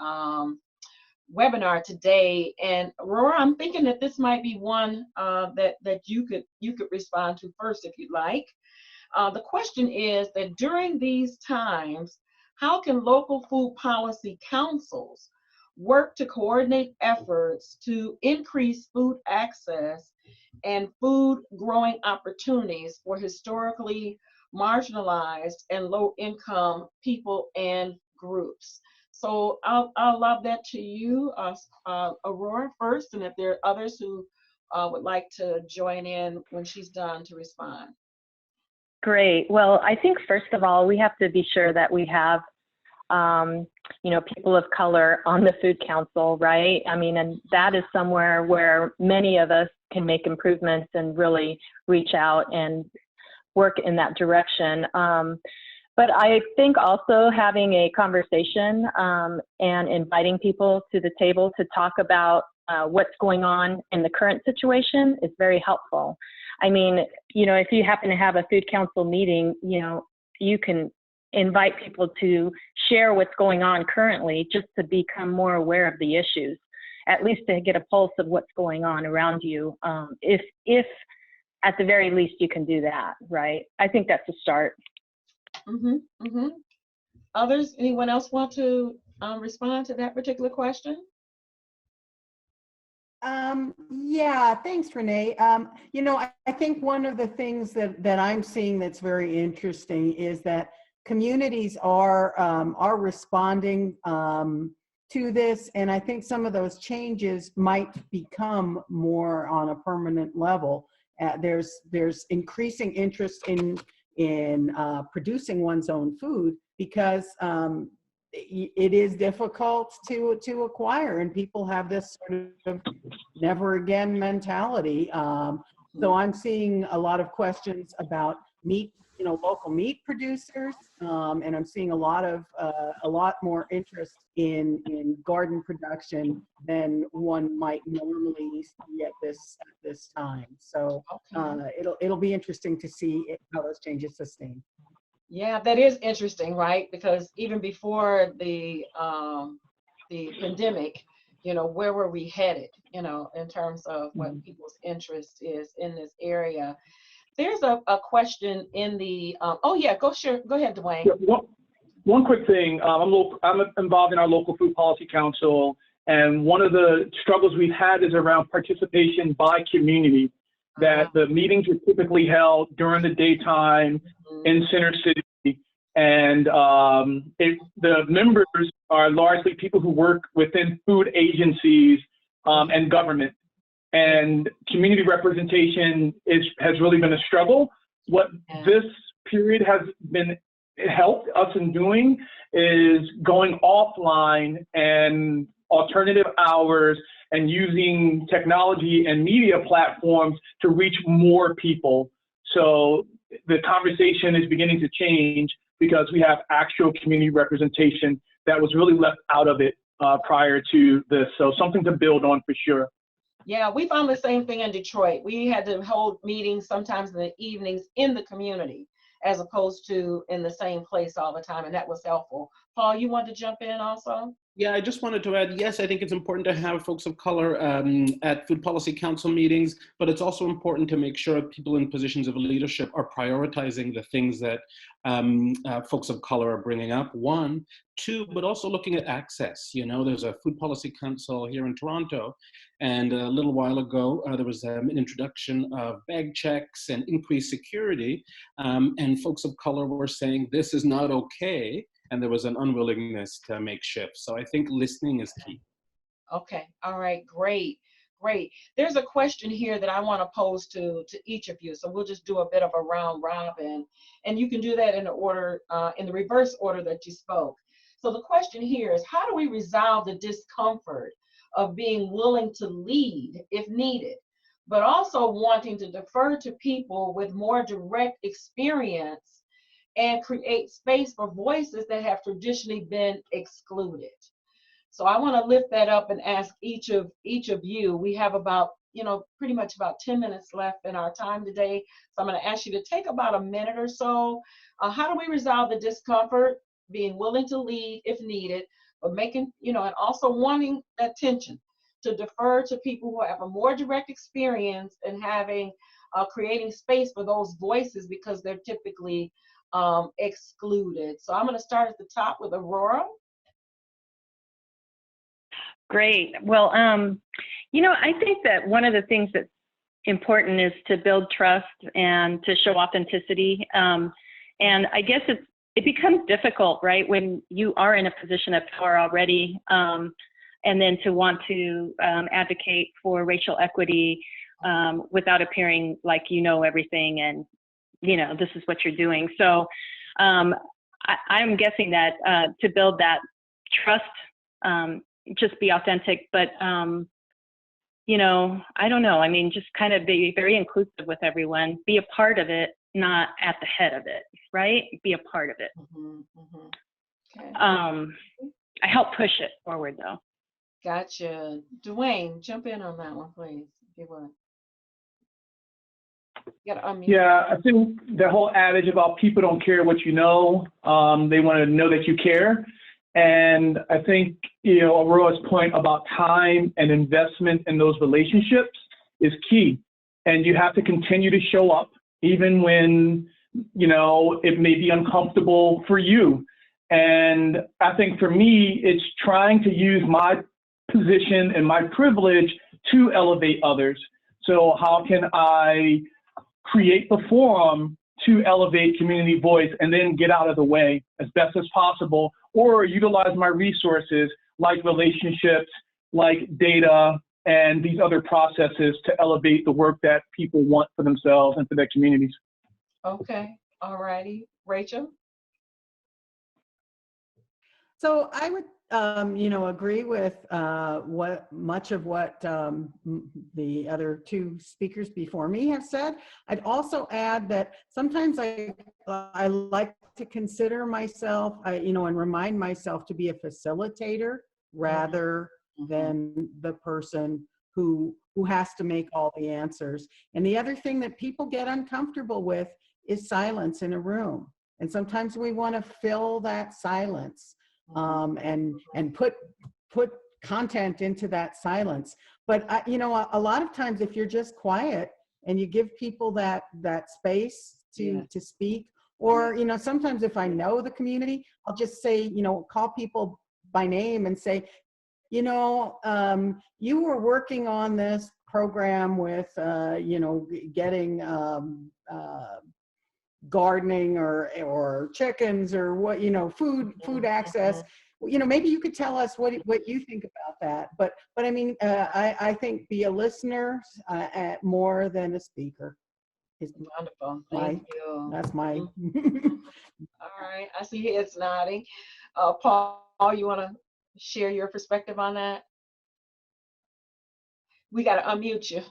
webinar today. And Aurora, I'm thinking that this might be one that you could respond to first if you'd like. The question is that during these times, how can local food policy councils work to coordinate efforts to increase food access and food growing opportunities for historically marginalized and low income people and groups. So I'll lob that to you, Aurora, first, and if there are others who would like to join in when she's done to respond. Great. Well, I think first of all, we have to be sure that we have, people of color on the Food Council, right? I mean, and that is somewhere where many of us can make improvements and really reach out and work in that direction. But I think also having a conversation and inviting people to the table to talk about what's going on in the current situation is very helpful. I mean, if you happen to have a Food Council meeting, you can invite people to share what's going on currently just to become more aware of the issues, at least to get a pulse of what's going on around you. If at the very least you can do that, right? I think that's a start. Others, anyone else want to respond to that particular question? Yeah, thanks, Renee. I think one of the things that I'm seeing that's very interesting is that communities are responding to this, and I think some of those changes might become more on a permanent level. There's increasing interest in producing one's own food because it is difficult to acquire, and people have this sort of never again mentality. So I'm seeing a lot of questions about meat, local meat producers, and I'm seeing a lot more interest in garden production than one might normally see at this time. So it'll be interesting to see how those changes sustain. Yeah, that is interesting, right? Because even before the pandemic, where were we headed, in terms of what people's interest is in this area. There's a question in the, go ahead, Dwayne. Yeah, one quick thing, I'm involved in our local food policy council, and one of the struggles we've had is around participation by community, that the meetings are typically held during the daytime in Center City, and the members are largely people who work within food agencies and government. And community representation has really been a struggle. What this period has been helped us in doing is going offline and alternative hours and using technology and media platforms to reach more people. So the conversation is beginning to change because we have actual community representation that was really left out of it prior to this. So something to build on for sure. Yeah, we found the same thing in Detroit. We had to hold meetings sometimes in the evenings in the community as opposed to in the same place all the time, and that was helpful. Paul, you want to jump in also? Yeah, I just wanted to add, yes, I think it's important to have folks of color at Food Policy Council meetings, but it's also important to make sure people in positions of leadership are prioritizing the things that folks of color are bringing up, one. Two, but also looking at access. There's a Food Policy Council here in Toronto, and a little while ago, there was an introduction of bag checks and increased security, and folks of color were saying, this is not okay. And there was an unwillingness to make shifts. So I think listening is key. Okay, all right, great. There's a question here that I want to pose to each of you. So we'll just do a bit of a round robin, and you can do that in the order, in the reverse order that you spoke. So the question here is, how do we resolve the discomfort of being willing to lead if needed, but also wanting to defer to people with more direct experience and create space for voices that have traditionally been excluded? So I want to lift that up and ask each of you. We have about, pretty much about 10 minutes left in our time today. So I'm going to ask you to take about a minute or so. How do we resolve the discomfort, being willing to lead if needed, but making, and also wanting that tension to defer to people who have a more direct experience and having, creating space for those voices because they're typically excluded. So I'm going to start at the top with Aurora. Great. Well, you know, I think that one of the things that's important is to build trust and to show authenticity. And I guess it becomes difficult, right, when you are in a position of power already, and then to want to advocate for racial equity without appearing like you know everything and, you know, this is what you're doing. So I'm guessing that to build that trust, just be authentic, but you know, I don't know. I mean, just kind of be very inclusive with everyone, be a part of it, not at the head of it, right? Be a part of it. Okay. I help push it forward though. Gotcha. Dwayne, jump in on that one, please, if you would. You gotta unmute. Yeah, I think the whole adage about people don't care what you know, they want to know that you care. And I think, you know, Aurora's point about time and investment in those relationships is key. And you have to continue to show up, even when, you know, it may be uncomfortable for you. And I think for me, it's trying to use my position and my privilege to elevate others. So how can I create the forum to elevate community voice and then get out of the way as best as possible, or utilize my resources like relationships, like data, and these other processes to elevate the work that people want for themselves and for their communities. Okay, all righty. Rachel? So I would, you know, agree with much of what the other two speakers before me have said. I'd also add that sometimes I like to consider myself, you know, and remind myself to be a facilitator rather than the person who has to make all the answers. And the other thing that people get uncomfortable with is silence in a room. And sometimes we want to fill that silence. And put content into that silence. But you know, a lot of times if you're just quiet and you give people that space to speak, or you know, sometimes if I know the community, I'll just say, you know, call people by name and say, you know, you were working on this program with you know, getting gardening or chickens or what, you know, food access. You know, maybe you could tell us what you think about that. But I mean, I think be a listener more than a speaker. Wonderful. Thank you. That's my. All right. I see heads nodding. Paul, you want to share your perspective on that? We got to unmute you.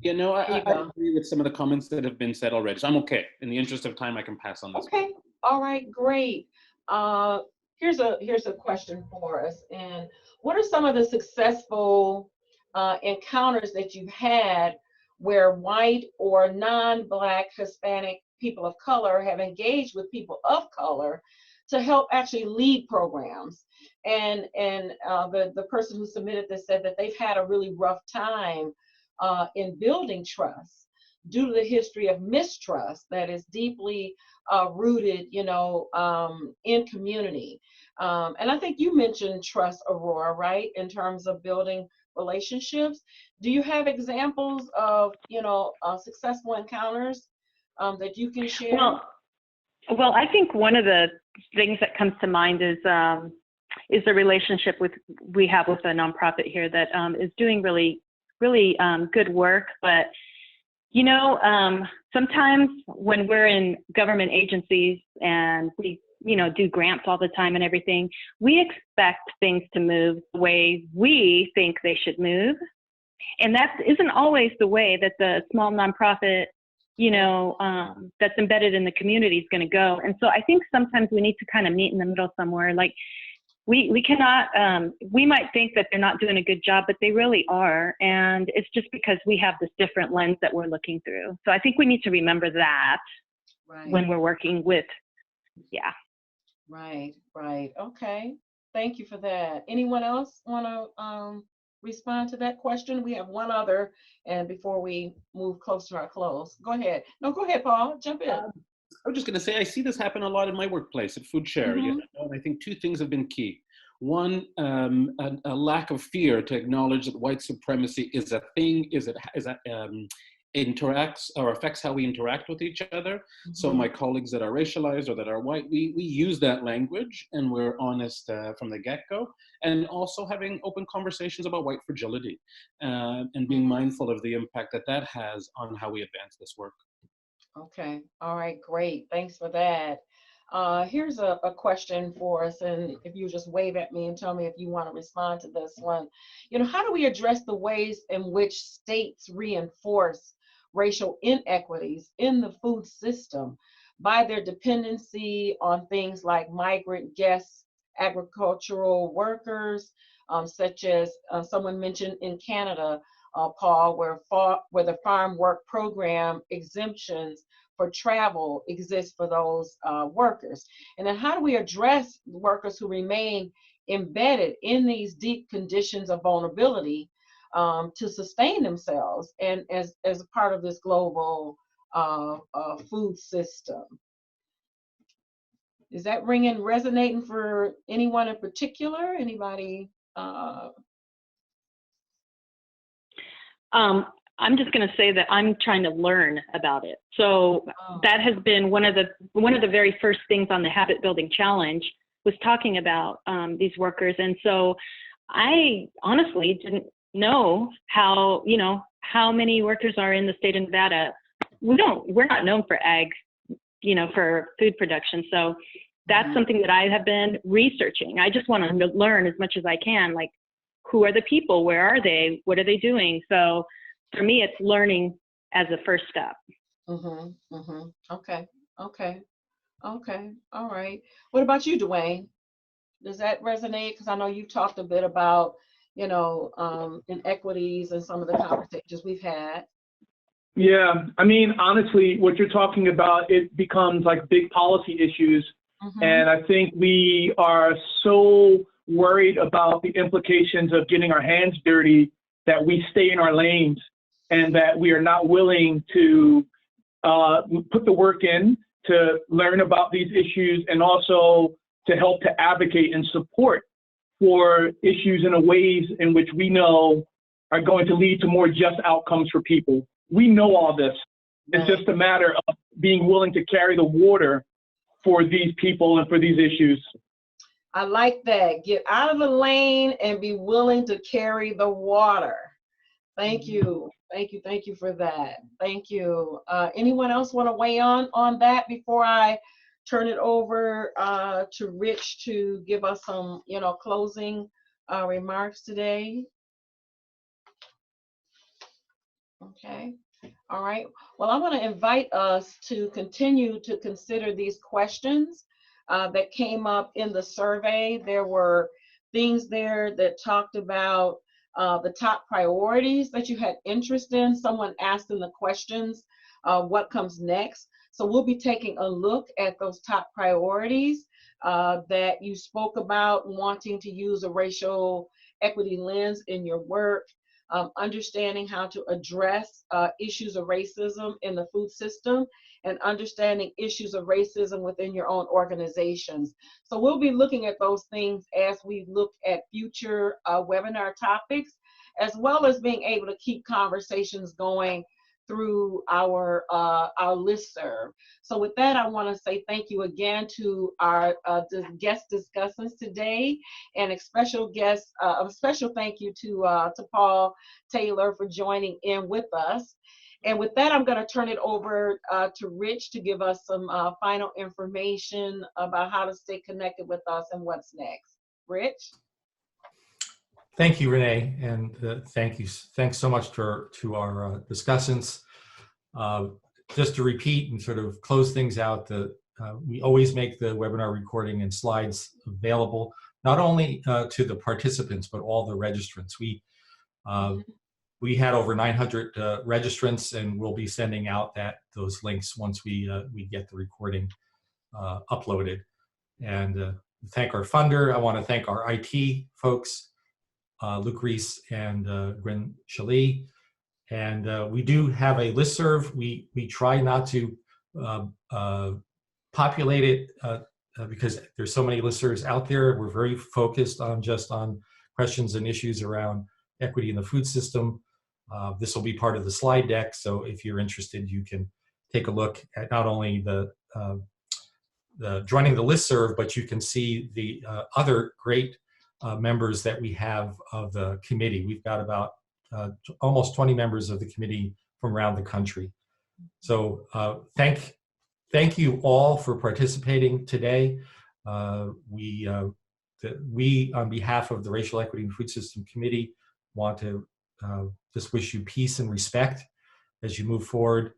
You know, I agree with some of the comments that have been said already. So I'm okay. In the interest of time, I can pass on this. Okay. All right. Great. Here's a question for us. And what are some of the successful encounters that you've had where white or non-Black, Hispanic people of color have engaged with people of color to help actually lead programs? And the person who submitted this said that they've had a really rough time in building trust due to the history of mistrust that is deeply rooted, you know, in community. And I think you mentioned trust, Aurora, right, in terms of building relationships. Do you have examples of, you know, successful encounters that you can share? Well, I think one of the things that comes to mind is the relationship we have with a nonprofit here that is doing really good work. But you know, sometimes when we're in government agencies and we, you know, do grants all the time and everything, we expect things to move the way we think they should move. And that isn't always the way that the small nonprofit, you know, that's embedded in the community is going to go. And so I think sometimes we need to kind of meet in the middle somewhere. Like we cannot, we might think that they're not doing a good job, but they really are. And it's just because we have this different lens that we're looking through. So I think we need to remember that when we're working with, Right. Okay. Thank you for that. Anyone else want to respond to that question? We have one other, and before we move close to our close, go ahead. No, go ahead, Paul. Jump in. I was just going to say, I see this happen a lot in my workplace at FoodShare. You know, and I think two things have been key. One, a lack of fear to acknowledge that white supremacy is a thing, interacts or affects how we interact with each other. Mm-hmm. So my colleagues that are racialized or that are white, we use that language and we're honest from the get-go, and also having open conversations about white fragility and being mindful of the impact that that has on how we advance this work. Okay, all right, great, thanks for that. Here's a question for us, and if you just wave at me and tell me if you want to respond to this one. You know, how do we address the ways in which states reinforce racial inequities in the food system by their dependency on things like migrant guests, agricultural workers, such as someone mentioned in Canada, Paul, where the farm work program exemptions for travel exist for those workers. And then how do we address workers who remain embedded in these deep conditions of vulnerability to sustain themselves and as a part of this global food system? Is that resonating for anyone in particular? Anybody? I'm just going to say that I'm trying to learn about it. So that has been one of the very first things on the Habit Building Challenge, was talking about these workers. And so I honestly didn't know how many workers are in the state of Nevada. We're not known for ag, for food production. So that's something that I have been researching. I just want to learn as much as I can, like, who are the people? Where are they? What are they doing? So for me, it's learning as a first step. Okay. All right. What about you, Dwayne? Does that resonate? Because I know you talked a bit about, inequities and some of the conversations we've had. Yeah, I mean, honestly, what you're talking about, it becomes like big policy issues. And I think we are so worried about the implications of getting our hands dirty that we stay in our lanes, and that we are not willing to put the work in to learn about these issues, and also to help to advocate and support for issues in a ways in which we know are going to lead to more just outcomes for people. We know all this. It's just a matter of being willing to carry the water for these people and for these issues. I like that. Get out of the lane and be willing to carry the water. Thank you. Thank you for that. Thank you. Anyone else want to weigh on that before I turn it over to Rich to give us some, closing remarks today? Okay. All right. Well, I'm going to invite us to continue to consider these questions that came up in the survey. There were things there that talked about the top priorities that you had interest in. Someone asked in the questions, what comes next? So we'll be taking a look at those top priorities that you spoke about, wanting to use a racial equity lens in your work, understanding how to address issues of racism in the food system, and understanding issues of racism within your own organizations. So we'll be looking at those things as we look at future webinar topics, as well as being able to keep conversations going through our listserv. So with that, I want to say thank you again to our guest discussants today, and a special thank you to Paul Taylor for joining in with us. And with that, I'm going to turn it over to Rich to give us some final information about how to stay connected with us and what's next. Rich? Thank you, Renee, and thanks so much to our discussants. Just to repeat and sort of close things out, we always make the webinar recording and slides available, not only to the participants, but all the registrants. We had over 900 registrants, and we'll be sending out those links once we get the recording uploaded. And thank our funder. I want to thank our IT folks, Luke Reese and Gwen Shalee. And we do have a listserv. We try not to populate it because there's so many listeners out there. We're very focused on just on questions and issues around equity in the food system. This will be part of the slide deck, so if you're interested, you can take a look at not only the joining the listserv, but you can see the other great members that we have of the committee. We've got about almost 20 members of the committee from around the country. So thank you all for participating today. We, on behalf of the Racial Equity and Food System Committee, want to just wish you peace and respect as you move forward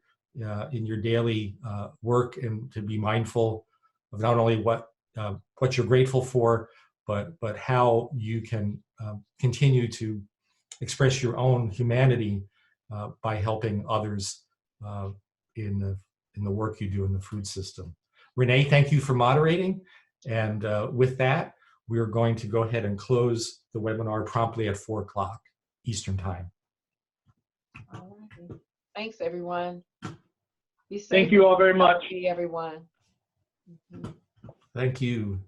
in your daily work, and to be mindful of not only what you're grateful for, but how you can continue to express your own humanity by helping others in the work you do in the food system. Renee, thank you for moderating. And with that, we're going to go ahead and close the webinar promptly at 4 o'clock Eastern Time. All right. Thanks, everyone. Be safe. Thank you all very much. Everyone. Thank you.